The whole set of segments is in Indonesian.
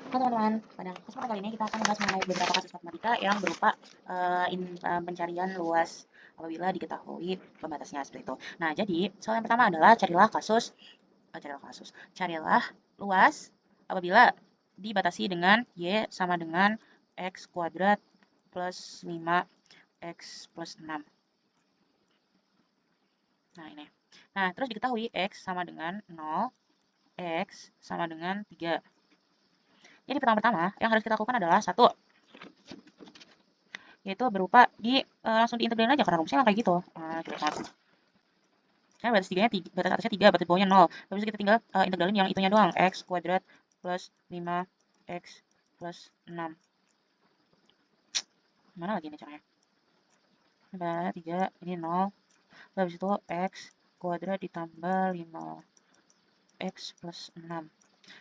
Halo teman-teman, pada kesempatan kali ini kita akan membahas mengenai beberapa kasus matematika yang berupa pencarian luas apabila diketahui pembatasnya seperti itu. Nah, jadi soal yang pertama adalah carilah luas apabila dibatasi dengan y sama dengan x kuadrat plus 5x plus 6. Nah, ini. Nah, terus diketahui x sama dengan 0, x sama dengan 3. Jadi pertama-tama yang harus kita lakukan adalah satu, yaitu berupa langsung diintegralin aja karena rumusnya kayak gitu. Nah, coba langsung. Kan batas tiganya batas atasnya 3, batas bawahnya 0. Habis itu kita tinggal integralin yang itunya doang, x kuadrat plus 5x plus 6. Mana lagi nih caranya? Ada 3, ini 0. Habis itu x kuadrat ditambah 5x plus 6.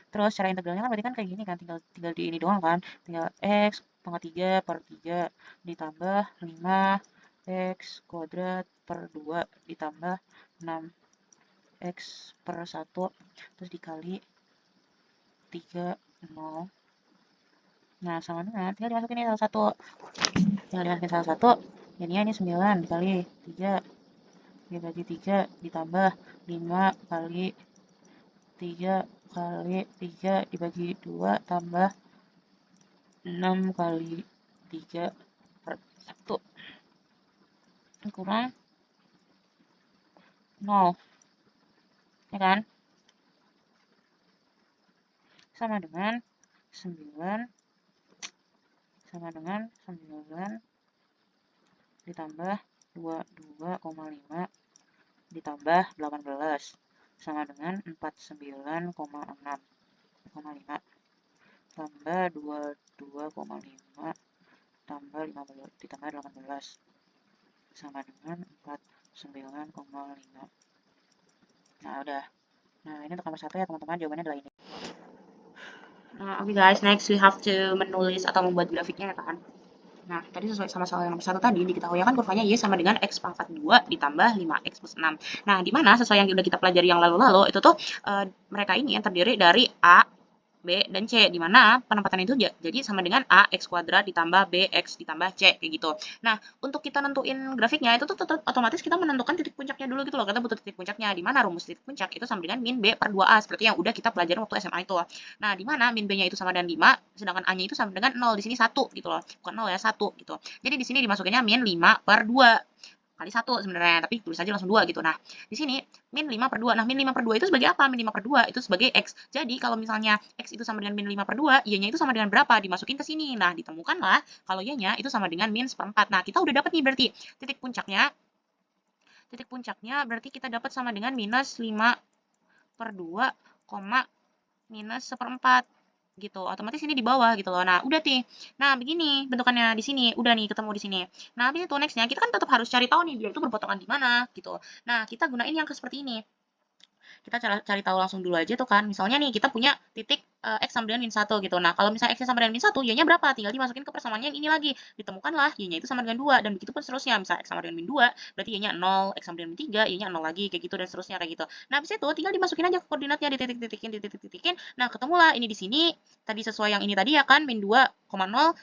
Terus cara integralnya kan berarti kan kayak gini kan, tinggal di ini doang kan. Tinggal x pangkat 3 per 3 ditambah 5 x kuadrat per 2 ditambah 6 x per 1 terus dikali 3, 0. Nah, sama dengan tinggal dimasukin ini salah satu. Tinggal dimasukin salah satu. Jadinya ini 9 dikali 3 dibagi 3 ditambah 5 kali 3 kali 3 dibagi 2 tambah 6 kali 3 per 1 kurang 0, ya kan? Sama dengan 9 ditambah 22,5 ditambah 18 sama dengan 49,6,5 tambah 22,5 tambah 15 ditambah 18 sama dengan 49,5. Nah, udah. Nah, ini untuk nomor 1 ya teman-teman, jawabannya adalah ini. Nah, oke guys, next we have to menulis atau membuat grafiknya ya kan. Nah, tadi sesuai sama soal yang nomor 1 tadi diketahui kan kurvanya Y sama dengan X pangkat 2 ditambah 5X plus 6. Nah, di mana sesuai yang udah kita pelajari yang lalu-lalu itu tuh mereka ini yang terdiri dari A, B, dan C, di mana penempatan itu jadi sama dengan A X kuadrat ditambah B X ditambah C, kayak gitu. Nah, untuk kita nentuin grafiknya itu tuh tetap otomatis kita menentukan titik puncaknya dulu gitu loh. Kita butuh titik puncaknya, di mana rumus titik puncak itu sama dengan min B per 2A, seperti yang udah kita pelajarin waktu SMA itu. Nah, di mana min B-nya itu sama dengan 5, sedangkan A-nya itu sama dengan 0, di sini 1 gitu loh. Bukan 0 ya, 1 gitu. Jadi di sini dimasukinnya min 5 per 2 kali 1 sebenarnya, tapi tulis aja langsung 2 gitu. Nah, di sini min 5 per 2. Nah, min 5 per 2 itu sebagai apa? Min 5 per 2 itu sebagai X. Jadi, kalau misalnya X itu sama dengan min 5 per 2, Y-nya itu sama dengan berapa? Dimasukin ke sini. Nah, ditemukanlah kalau Y-nya itu sama dengan min seperempat. Nah, kita udah dapat nih berarti titik puncaknya. Titik puncaknya berarti kita dapat sama dengan minus 5 per 2, minus seperempat gitu. Otomatis ini di bawah gitu loh. Nah, udah nih. Nah, begini bentukannya di sini. Udah nih ketemu di sini. Nah, habis itu nextnya kita kan tetap harus cari tahu nih dia itu berpotongan di mana gitu. Nah, kita gunain yang seperti ini. Kita cari tahu langsung dulu aja tuh kan. Misalnya nih kita punya titik X sama dengan min 1 gitu. Nah, kalau misalnya X-nya sama dengan min 1, Y-nya berapa? Tinggal dimasukin ke persamaannya yang ini lagi. Ditemukanlah Y-nya itu sama dengan 2 dan begitu pun seterusnya. Misalnya X sama dengan min 2, berarti Y-nya 0, X sama dengan min 3, Y-nya 0 lagi kayak gitu dan seterusnya kayak gitu. Nah, habis itu tinggal dimasukin aja koordinatnya dititik-titikin. Nah, ketemulah ini di sini. Tadi sesuai yang ini tadi ya kan, min 2,0,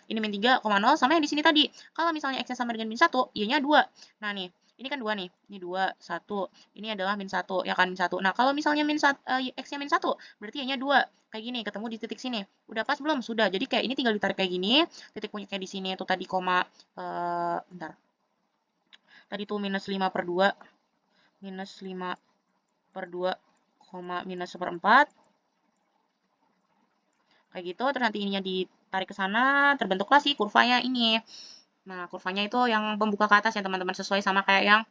ini min 3,0 sama yang di sini tadi. Kalau misalnya X-nya sama dengan min 1, Y-nya 2. Nah, nih ini kan 2 nih, ini 2, 1, ini adalah min 1, ya kan min 1. Nah, kalau misalnya X-nya min 1, berarti Y-nya 2, kayak gini, ketemu di titik sini. Udah pas belum? Sudah, jadi kayak ini tinggal ditarik kayak gini, titik puncaknya di sini itu tadi koma, bentar, tadi tuh minus 5 per 2, minus 5 per 2, minus seperempat, kayak gitu, terus nanti ininya ditarik ke sana, terbentuklah sih kurvanya ini. Nah, kurvanya itu yang pembuka ke atas ya teman-teman, sesuai sama kayak yang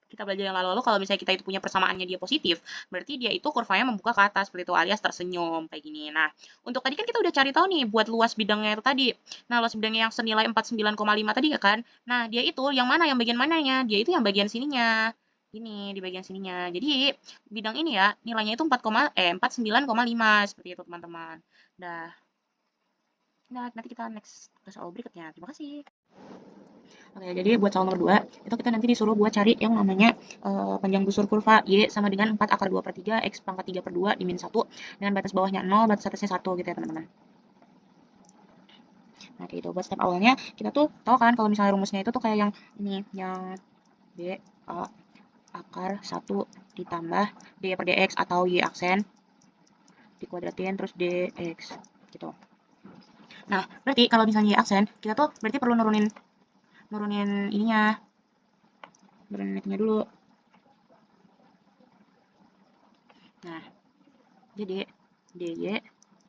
kita belajar yang lalu-lalu. Kalau misalnya kita itu punya persamaannya dia positif, berarti dia itu kurvanya membuka ke atas seperti itu alias tersenyum kayak gini. Nah, untuk tadi kan kita udah cari tahu nih buat luas bidangnya itu tadi. Nah, luas bidangnya yang senilai 49,5 tadi ya kan. Nah, dia itu yang mana, yang bagian mananya? Dia itu yang bagian sininya. Ini di bagian sininya. Jadi, bidang ini ya nilainya itu 49,5 seperti itu teman-teman. Nah, nanti kita next ke soal berikutnya. Terima kasih. Oke, jadi buat soal nomor 2, itu kita nanti disuruh buat cari yang namanya panjang busur kurva Y sama dengan 4 akar 2 per 3, X pangkat 3 per 2 di min 1, dengan batas bawahnya 0, batas atasnya 1 gitu ya teman-teman. Nah, kayak gitu. Buat step awalnya, kita tuh tahu kan kalau misalnya rumusnya itu tuh kayak yang ini, yang B, A, akar 1 ditambah D per DX atau Y aksen, dikuadratin terus DX, gitu. Nah, berarti kalau misalnya Y aksen, kita tuh berarti perlu nurunin ininya, nurunin itunya dulu. Nah, jadi DY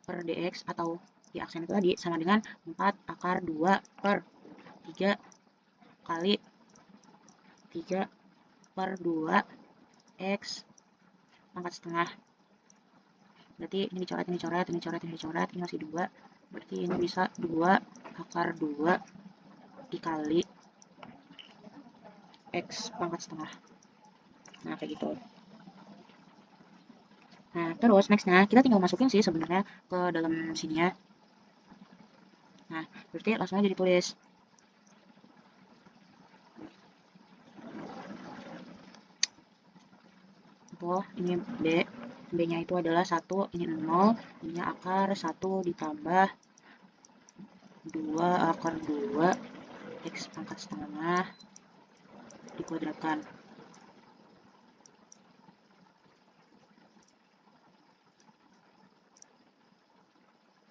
per DX atau Y aksen itu tadi sama dengan 4 akar 2 per 3 kali 3 per 2 X pangkat setengah. Berarti ini dicoret, ini dicoret, ini dicoret, ini dicoret, ini masih 2. Berarti ini bisa 2 akar 2 dikali X pangkat setengah. Nah, kayak gitu. Nah, terus nextnya kita tinggal masukin sih sebenarnya ke dalam sininya. Nah, berarti langsung aja ditulis. Oh, ini B. B-nya itu adalah 1, ini 0, ini akar 1 ditambah 2 akar 2 X pangkat setengah dikuadratkan.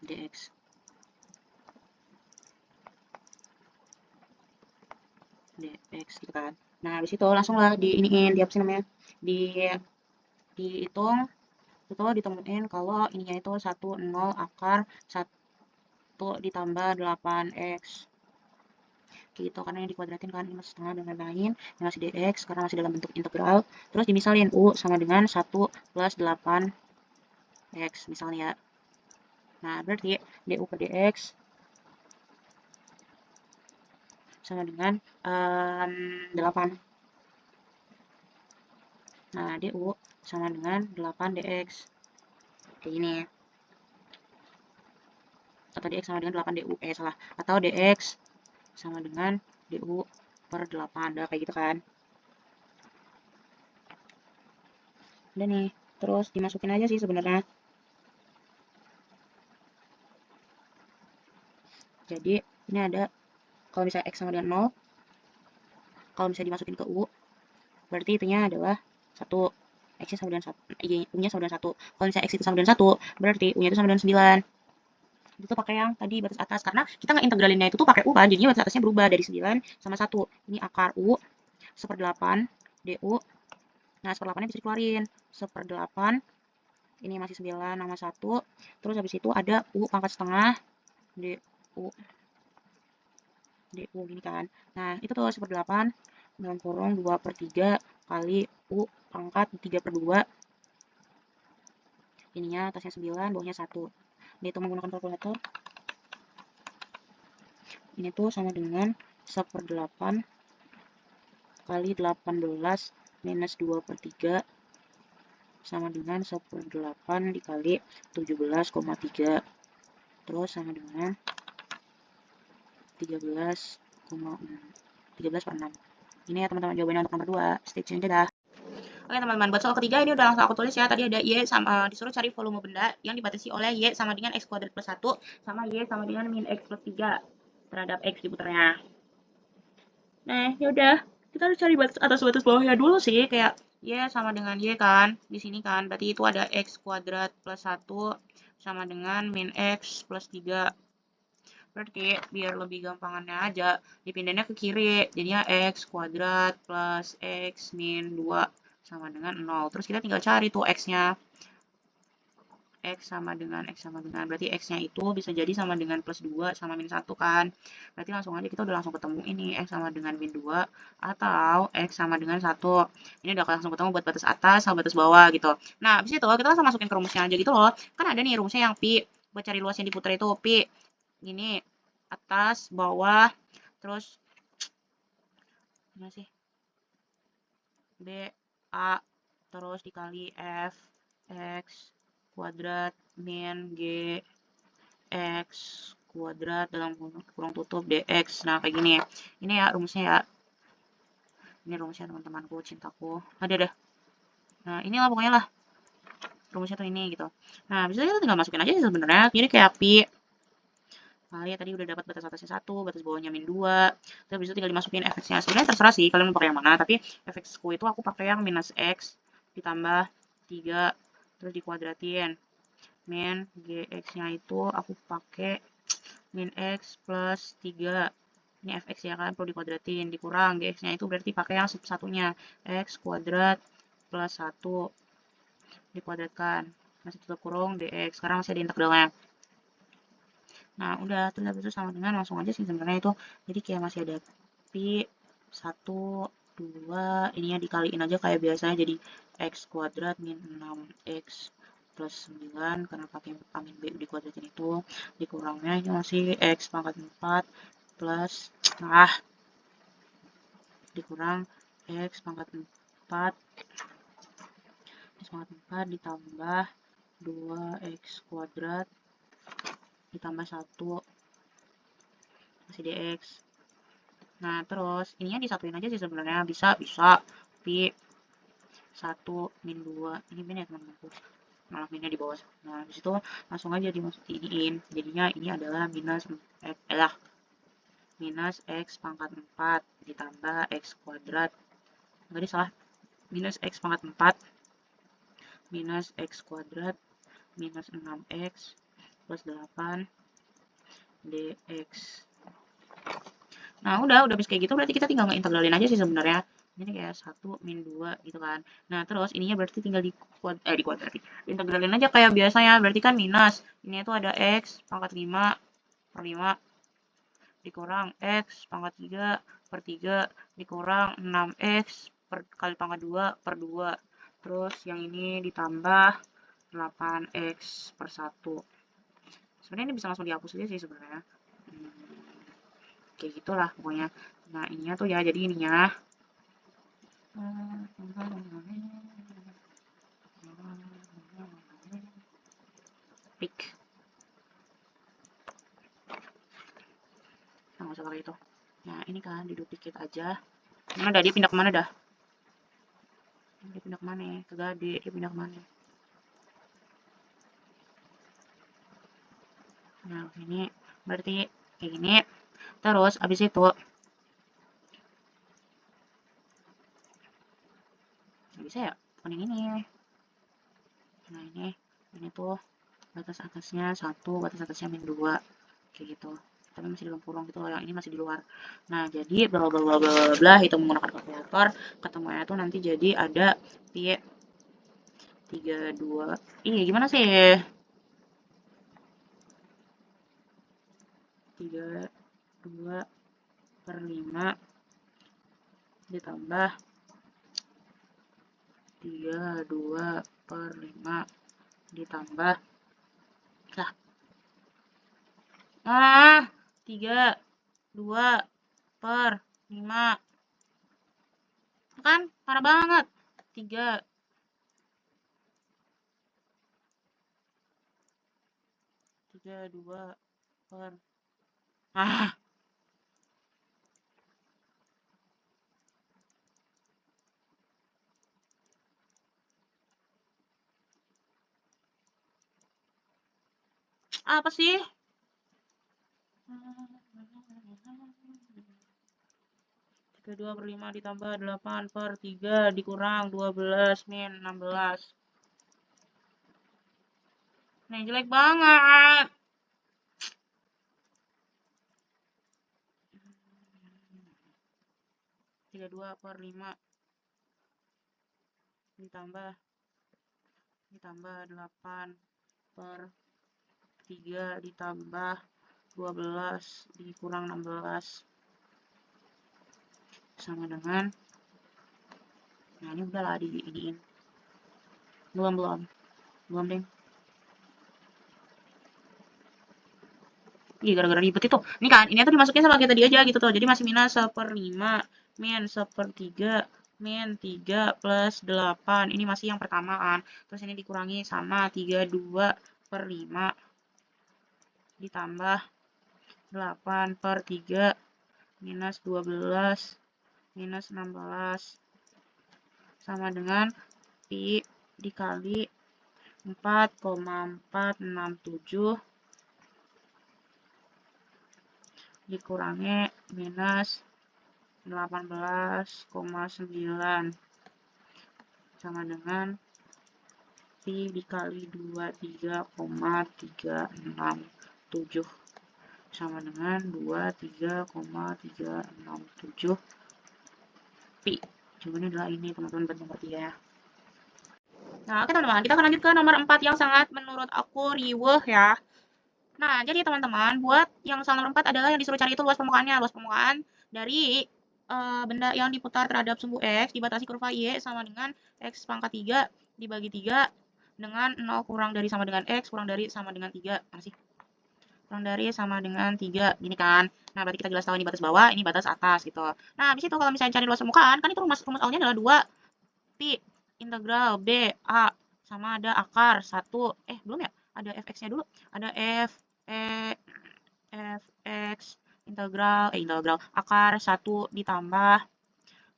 DX. DX gitu kan. Nah, habis itu langsung lah diiniin, di apa sih namanya? Dihitung itu ditemuin kalau ininya itu 1 0 akar 1 ditambah 8x gitu, karena yang dikuadratin kan ini setengah dan lain-lain, yang masih dx karena masih dalam bentuk integral. Terus dimisalin u sama dengan 1 plus 8x misalnya ya. Nah, berarti du per dx sama dengan 8. Nah, du sama dengan 8 dx kayak gini, atau dx sama dengan 8 du, salah, atau dx sama dengan du per 8, udah kayak gitu kan. Udah nih, terus dimasukin aja sih sebenarnya. Jadi ini ada, kalau misalnya x sama dengan 0, kalau misalnya dimasukin ke u, berarti itunya adalah 1, x-nya sama dengan 1, u-nya sama dengan 1. Kalau misalnya x itu sama dengan 1, berarti u-nya itu sama dengan 9. Itu pakai yang tadi batas atas, karena kita nggak integralinnya itu tuh pakai u kan, jadinya batas atasnya berubah dari 9 sama 1. Ini akar u, 1/8 du. Nah, 1/8-nya bisa dikeluarin. 1/8, ini masih 9 sama 1. Terus habis itu ada u pangkat setengah, du. du gini kan. Nah, itu tuh 1/8 dalam kurung 2/3 kali u pangkat 3/2. Ininya atasnya 9, bawahnya 1. Dihitung menggunakan kalkulator. Ini tuh sama dengan 1/8 kali 18 minus 2/3 sama dengan 1/8 dikali 17,3. Terus sama dengan 13,6. Ini ya teman-teman jawabannya untuk nomor 2. Stay tune, dadah. Oke teman-teman, buat soal ketiga ini udah langsung aku tulis ya. Tadi ada Y sama disuruh cari volume benda yang dibatasi oleh Y sama dengan X kuadrat plus 1 sama Y sama dengan min X plus 3 terhadap X diputarnya. Nah, yaudah. Kita harus cari batas atas batas bawahnya dulu sih. Kayak Y sama dengan Y kan. Di sini kan. Berarti itu ada X kuadrat plus 1 sama dengan min X plus 3. Berarti biar lebih gampangannya aja, dipindahnya ke kiri. Jadinya X kuadrat plus X min 2 sama dengan 0. Terus kita tinggal cari tuh X-nya. X sama dengan berarti X-nya itu bisa jadi sama dengan plus 2 sama min 1 kan. Berarti langsung aja kita udah langsung ketemu ini X sama dengan min 2 atau X sama dengan 1. Ini udah langsung ketemu buat batas atas sama batas bawah gitu. Nah, habis itu kita langsung masukin ke rumusnya aja gitu loh. Kan ada nih rumusnya yang pi, buat cari luas yang diputar itu pi. Gini, atas, bawah, terus gimana sih? B, A, terus dikali F, X, kuadrat, min, G, X, kuadrat dalam kurung tutup, DX. Nah, kayak gini. Ini ya rumusnya ya. Ini rumusnya teman-temanku, cintaku. Ada deh. Nah, inilah pokoknya lah. Rumusnya tuh ini gitu. Nah, bisa kita tinggal masukin aja sih sebenarnya. Jadi kayak pi. kali tadi udah dapat batas atasnya 1, batas bawahnya min 2. Terus habis itu tinggal dimasukin fx-nya. Sebenarnya terserah sih kalian mau pakai yang mana, tapi fx-ku itu aku pakai yang minus x ditambah 3 terus dikuadratin. Min gx-nya itu aku pakai min x plus 3. Ini fx ya kan, perlu dikuadratin, dikurang gx-nya itu berarti pakai yang satunya, x kuadrat plus 1 dikuadratkan, masih tutup kurung dx. Sekarang masih ada integralnya. Nah udah, terus habis itu sama dengan langsung aja sih sebenarnya itu, jadi kayak masih ada pi 1 2, ininya dikaliin aja kayak biasanya, jadi x kuadrat min 6x plus 9 karena pakai a min b dikuadratin itu, dikurangnya ini masih x pangkat 4 plus dikurang x pangkat 4 ditambah 2x kuadrat ditambah 1 masih dx. Nah terus ininya disatuin aja sih sebenarnya, bisa pi 1 min 2, ini min ya teman-temanku, malah minnya di bawah. Nah disitu langsung aja dimasukin, jadinya ini adalah minus x pangkat 4 ditambah x kuadrat, enggak salah, minus x pangkat 4 minus x kuadrat minus 6x plus 8 dx. Nah udah habis kayak gitu berarti kita tinggal ngeintegralin aja sih sebenarnya. Ini kayak 1 min 2 gitu kan. Nah terus ininya berarti tinggal dikuadratin. Integralin aja kayak biasanya, berarti kan minus. Ini tuh ada x pangkat 5 per 5 dikurang x pangkat 3 per 3 dikurang 6x kali pangkat 2 per 2. Terus yang ini ditambah 8x per 1. Sebenarnya ini bisa langsung dihapus aja sih sebenarnya. Kayak gitulah pokoknya. Nah ininya tuh ya, jadi ininya pick. Nah nggak usah pakai itu. Nah ini kan diduplicate aja. Mana dah, dia pindah kemana dah? Dia pindah kemana? Ke Gade, dia pindah kemana? Nah ini berarti kayak gini. Terus abis itu nggak bisa ya, bukan yang ini. Nah ini tuh batas atasnya 1, batas atasnya min 2 kayak gitu, tapi masih dalam kurung gitu loh, yang ini masih di luar. Nah jadi bla bla bla bla bla itu menggunakan kalkulator, ketemunya tuh nanti jadi ada pi 32. Gimana sih, 32 per 5 ditambah 32 per 5 ditambah 32 per 5 kan parah banget. 32 per apa sih? 32 per 5 ditambah 8 per 3 dikurang 12 min 16. Nah, jelek banget. 32 per 5 ditambah 8 per 3 ditambah 12 dikurang 16 sama dengan, nah ini udahlah diiniin. Belum deh. Iya gara-gara ribet itu. Ini kan, ini tuh dimasukin sama kayak tadi aja gitu tuh. Jadi masih minus 1/5 min 1/3 min 3 plus 8. Ini masih yang pertama kan. Terus ini dikurangi sama 32 per 5 ditambah 8 per 3 minus 12 minus 16 sama dengan pi dikali 4,467 dikurangi minus 18,9 sama dengan Pi dikali 23,367 sama dengan 23,367 Pi. Jawabannya adalah ini, teman-teman, bentuk ngerti ya. Nah, oke teman-teman, kita akan lanjut ke nomor 4 yang sangat menurut aku riweh ya. Nah, jadi teman-teman, buat yang soal nomor 4 adalah yang disuruh cari itu luas permukaannya. Luas permukaan dari benda yang diputar terhadap sumbu X dibatasi kurva Y sama dengan X pangkat 3 dibagi 3 dengan 0 kurang dari sama dengan X kurang dari sama dengan 3. Mana sih? Kurang dari sama dengan 3. Gini kan. Nah, berarti kita jelas tahu ini batas bawah, ini batas atas gitu. Nah, habis itu kalau misalnya cari luas permukaan, kan itu rumus awalnya adalah 2 pi integral B A sama ada akar 1. Belum ya? Ada fx-nya dulu. Ada fx integral akar 1 ditambah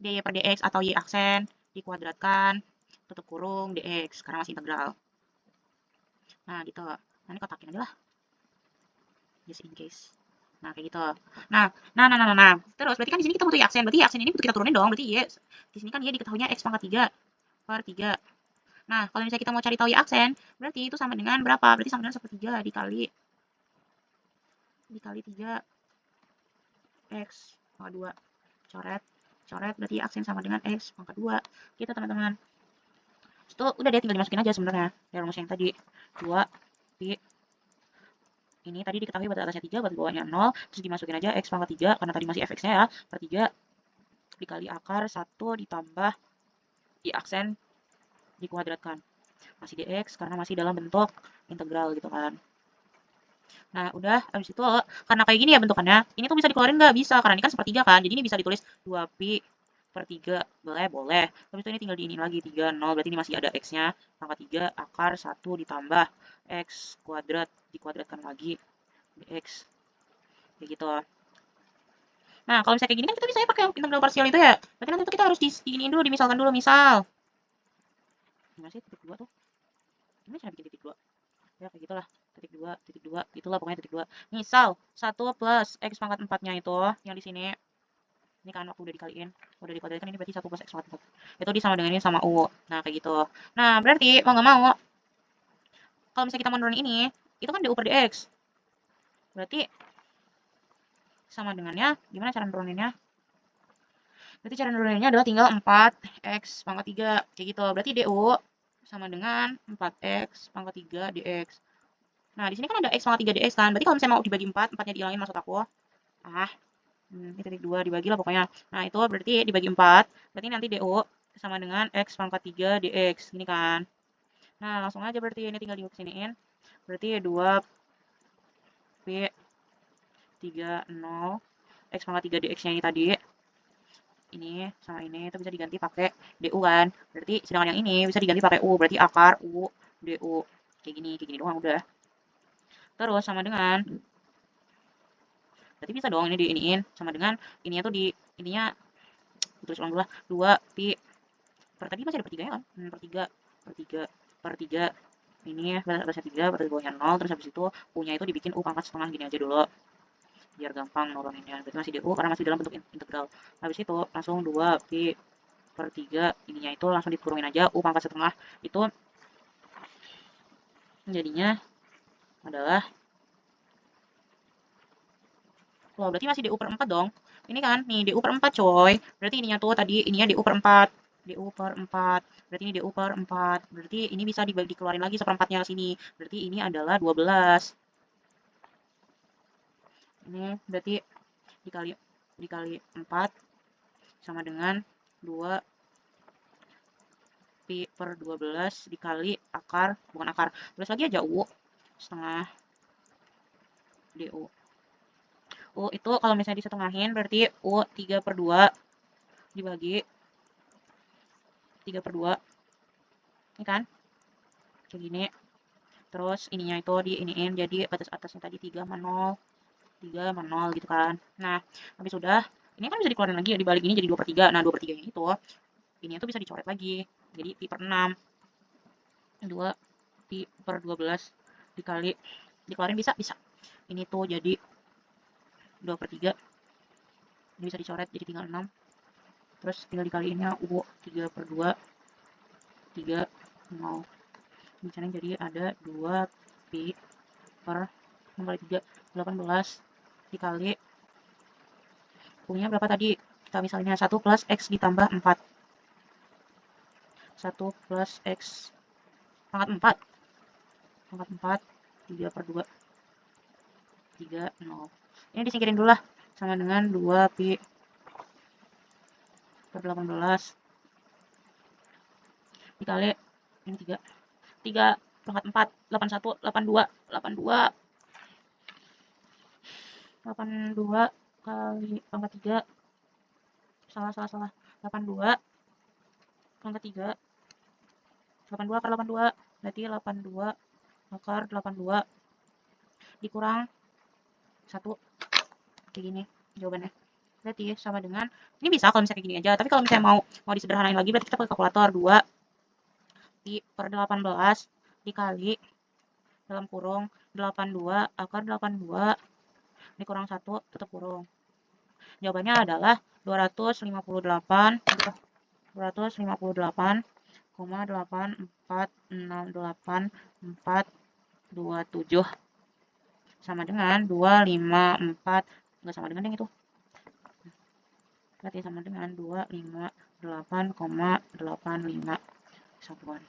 dy per dx atau y aksen dikuadratkan tutup kurung dx karena masih integral. Nah, gitu. Nah, ini kotakin aja lah. Just in case. Nah, kayak gitu. Nah. Terus berarti kan di sini kita butuh y aksen. Berarti y aksen ini butuh kita turunin dong. Berarti y di sini kan y diketahuinya x pangkat 3 per 3. Nah, kalau misalnya kita mau cari tahu y aksen, berarti itu sama dengan berapa? Berarti sama dengan 1/3 dikali 3 x pangkat 2. Coret berarti aksen sama dengan x pangkat 2. Gitu, teman-teman. Itu udah deh, tinggal dimasukin aja sebenarnya. Ya rumus yang tadi 2 pi ini tadi diketahui batas atasnya 3, batas bawahnya 0, terus dimasukin aja x pangkat 3 karena tadi masih fx-nya ya, per 3 dikali akar 1 ditambah y aksen dikuadratkan. Masih dx karena masih dalam bentuk integral gitu kan. Nah, udah habis itu karena kayak gini ya bentukannya, ini tuh bisa dikeluarin nggak? Bisa, karena ini kan sepertiga kan. Jadi ini bisa ditulis 2pi per 3. Boleh. Habis itu ini tinggal diinin lagi 3, 0. Berarti ini masih ada x-nya. Pangkat 3 akar 1 ditambah x kuadrat dikuadratkan lagi dx. Kayak gitu. Nah, kalau misalnya kayak gini kan kita bisa pakai integral parsial itu ya. Berarti nanti kita harus diinin dulu, dimisalkan dulu. Misal. Gimana sih titik 2 tuh? Gimana cara bikin titik 2? Ya kayak gitulah, titik 2, itulah pokoknya titik 2. Misal 1 plus x pangkat 4-nya itu yang di sini. Ini kan waktu udah dikaliin, udah dikuadratkan, ini berarti 1 plus x pangkat 4. Itu disama dengan ini sama u. Nah, kayak gitu. Nah, berarti mau nggak mau kalau misalnya kita mau nurunin ini, itu kan du per dx. Berarti sama dengannya, gimana cara nuruninnya? Berarti cara nuruninnya adalah tinggal 4x pangkat 3, kayak gitu. Berarti du sama dengan 4x pangkat 3 dx. Nah, di sini kan ada x pangkat 3 dx kan. Berarti kalau misalnya mau dibagi 4, 4-nya dihilangin maksud aku. Ini titik 2 dibagi lah pokoknya. Nah, itu berarti dibagi 4. Berarti nanti du sama dengan x pangkat 3 dx. Ini kan. Nah, langsung aja berarti ini tinggal disiniin. Berarti 2 pi 3 0 x pangkat 3 dx-nya ini tadi. Ini sama ini itu bisa diganti pakai du kan. Berarti sedangkan yang ini bisa diganti pakai u. Berarti akar u du. Kayak gini doang udah. Terus sama dengan berarti bisa dong ini diiniin sama dengan ininya tuh di ininya tulis ulang dulu lah 2 pi per tadi masih ada per 3 ya kan per 3 per 3 ini batas atasnya 3 batas bawahnya 0 terus habis itu u-nya itu dibikin u pangkat setengah gini aja dulu biar gampang nuruninnya berarti masih di u karena masih dalam bentuk integral. Habis itu langsung 2 pi per 3 ininya itu langsung dikurungin aja u pangkat setengah itu jadinya adalah loh, berarti masih du per 4 dong. Ini kan, nih du per 4 coy. Berarti ininya tuh tadi, ininya du per 4. du per 4. Berarti ini du per 4. Berarti ini bisa dikeluarin lagi seperempatnya ke sini. Berarti ini adalah 12. Ini berarti dikali 4 sama dengan 2 pi per 12 dikali akar, bukan akar. Tulis lagi aja u setengah du. U itu kalau misalnya disetengahin berarti U 3 per 2 dibagi 3 per 2. Ini kan? Kayak gini. Terus ininya itu diiniin jadi batas atasnya tadi 3 sama 0. 3 sama 0 gitu kan. Nah, habis sudah. Ini kan bisa dikeluarin lagi ya. Dibalik ini jadi 2 per 3. Nah, 2 per 3 ini itu. Ini tuh bisa dicoret lagi. Jadi pi per 6. 2 pi per 12 dikali. Dikeluarin bisa? Bisa. Ini tuh jadi 2/3. Ini bisa dicoret jadi tinggal 6. Terus tinggal dikaliinnya U 3/2, 3, 0. Di sana jadi ada 2 pi per 6 kali 3, 18 dikali U-nya berapa tadi? Kita misalnya 1 plus X ditambah 4. 1 plus X pangkat 4. Pangkat 4, 3/2. 3, 0. Ini disingkirin dulu lah. Sama dengan 2 pi per 18 dikali ini 3. 3 pangkat 4, 81, 82, 82. 82 kali pangkat 3. Salah. 82 pangkat 3. 82 akar 82. Berarti 82 akar 82 dikurang 1. Kayak gini jawabannya. Berarti sama dengan, ini bisa kalau misalnya kayak gini aja, tapi kalau misalnya mau disederhanain lagi berarti kita pakai kalkulator. 2 pi per 18 dikali dalam kurung 82 akar 82 dikurang 1 tutup kurung. Jawabannya adalah 258,868,427 sama dengan 254. Enggak sama dengan yang itu. Berarti sama dengan 258,85 satuan.